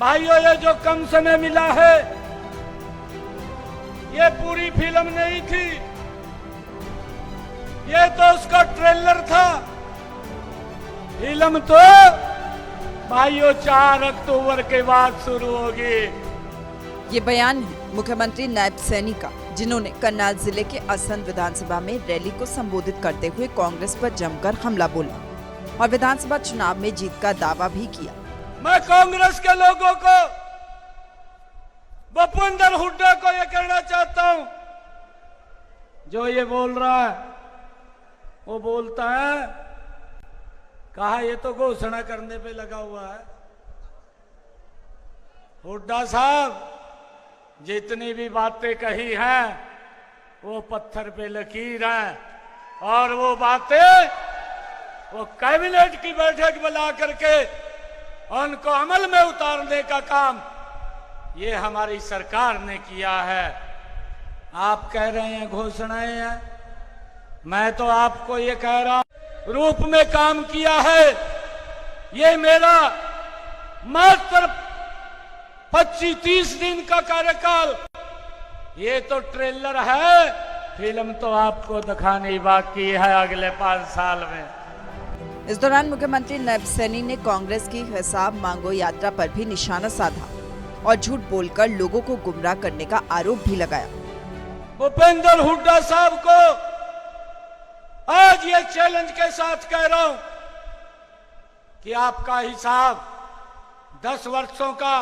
भाइयों, ये जो कम समय मिला है, ये पूरी फिल्म नहीं थी, ये तो उसका ट्रेलर था। फिल्म तो भाइयों 4 अक्टूबर के बाद शुरू होगी। ये बयान है मुख्यमंत्री नायब सैनी का, जिन्होंने करनाल जिले के असंध विधानसभा में रैली को संबोधित करते हुए कांग्रेस पर जमकर हमला बोला और विधानसभा चुनाव में जीत का दावा भी किया। मैं कांग्रेस के लोगों को, भूपेंद्र हुड्डा को यह कहना चाहता हूं, जो ये बोल रहा है, वो बोलता है, कहा ये तो घोषणा करने पे लगा हुआ है। हुड्डा साहब, जितनी भी बातें कही हैं वो पत्थर पे लकीर है, और वो बातें वो कैबिनेट की बैठक बुला करके उनको अमल में उतारने का काम ये हमारी सरकार ने किया है। आप कह रहे हैं घोषणाएं हैं, मैं तो आपको ये कह रहा हूं, रूप में काम किया है। ये मेरा मात्र 25-30 दिन का कार्यकाल, ये तो ट्रेलर है, फिल्म तो आपको दिखानी बाकी है अगले 5 साल में। इस दौरान मुख्यमंत्री नायब सैनी ने कांग्रेस की हिसाब मांगो यात्रा पर भी निशाना साधा और झूठ बोलकर लोगों को गुमराह करने का आरोप भी लगाया। भूपेंद्र हुड्डा साहब को आज ये चैलेंज के साथ कह रहा हूं कि आपका हिसाब 10 वर्षों का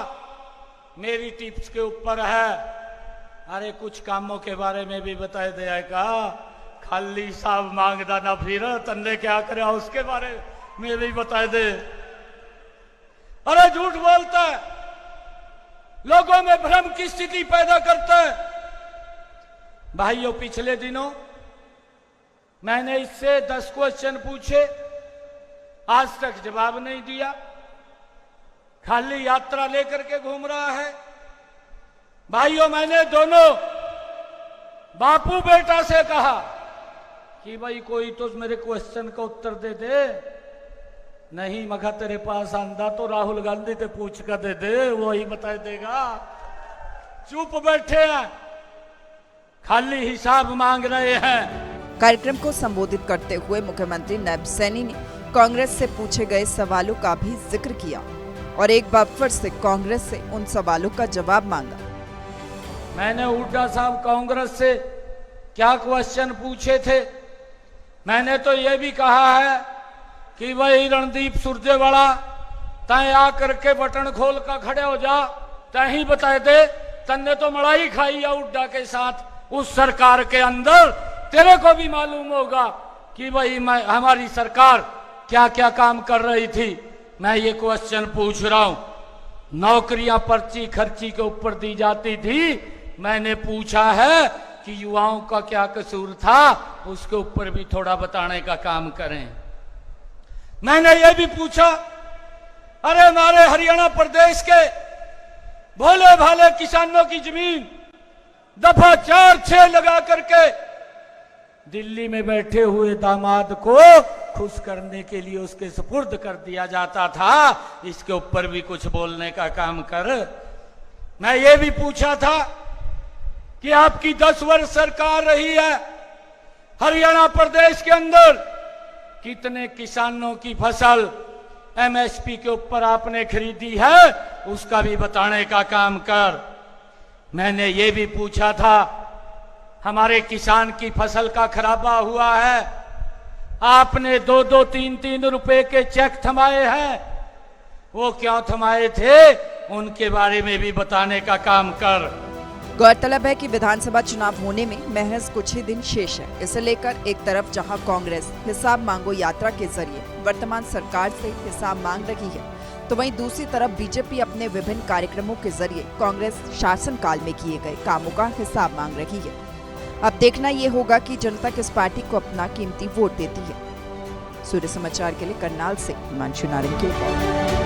मेरी टिप्स के ऊपर है। अरे कुछ कामों के बारे में भी बताए देगा, खाली हिसाब मांगदा ना फिर तन्ने क्या करे उसके बारे में भी बताए दे। अरे झूठ बोलता है, लोगों में भ्रम की स्थिति पैदा करता है। भाइयों, पिछले दिनों मैंने इससे 10 क्वेश्चन पूछे, आज तक जवाब नहीं दिया, खाली यात्रा लेकर के घूम रहा है। भाइयों, मैंने दोनों बापू बेटा से कहा कि भाई कोई तो मेरे क्वेश्चन का उत्तर दे दे। नहीं, मगर तेरे पास आंदा तो राहुल गांधी से पूछ कर दे दे, वही बता देगा। चुप बैठे हैं, खाली हिसाब मांग रहे हैं। कार्यक्रम को संबोधित करते हुए मुख्यमंत्री नायब सैनी ने कांग्रेस से पूछे गए सवालों का भी जिक्र किया और एक बार फिर से कांग्रेस से उन सवालों का जवाब मांगा। मैंने हुड्डा साहब कांग्रेस से क्या क्वेश्चन पूछे थे? मैंने तो ये भी कहा है कि वही रणदीप सुरजेवाला तय आकर के बटन खोल कर खड़े हो जा, तय ही बता दे, तन्ने तो मड़ाई खाई है हुड्डा के साथ उस सरकार के अंदर, तेरे को भी मालूम होगा कि भाई हमारी सरकार क्या क्या काम कर रही थी। मैं ये क्वेश्चन पूछ रहा हूं, नौकरियां पर्ची खर्ची के ऊपर दी जाती थी, मैंने पूछा है कि युवाओं का क्या कसूर था, उसके ऊपर भी थोड़ा बताने का काम करें। मैंने ये भी पूछा, अरे हमारे हरियाणा प्रदेश के भोले भाले किसानों की जमीन दफा 4-6 लगा करके दिल्ली में बैठे हुए दामाद को खुश करने के लिए उसके सुपुर्द कर दिया जाता था, इसके ऊपर भी कुछ बोलने का काम कर। मैं ये भी पूछा था कि आपकी 10 वर्ष सरकार रही है, हरियाणा प्रदेश के अंदर कितने किसानों की फसल एमएसपी के ऊपर आपने खरीदी है, उसका भी बताने का काम कर। मैंने ये भी पूछा था, हमारे किसान की फसल का खराबा हुआ है, आपने 2-2, 3-3 रुपए के चेक थमाए हैं, वो क्यों थमाए थे, उनके बारे में भी बताने का काम कर। गौरतलब है कि विधानसभा चुनाव होने में महज कुछ ही दिन शेष है। इसे लेकर एक तरफ जहां कांग्रेस हिसाब मांगो यात्रा के जरिए वर्तमान सरकार से हिसाब मांग रही है, तो वहीं दूसरी तरफ बीजेपी अपने विभिन्न कार्यक्रमों के जरिए कांग्रेस शासनकाल में किए गए कामों का हिसाब मांग रही है। अब देखना ये होगा कि जनता किस पार्टी को अपना कीमती वोट देती है। सूर्य समाचार के लिए करनाल से हिमांशु नारंग की रिपोर्ट।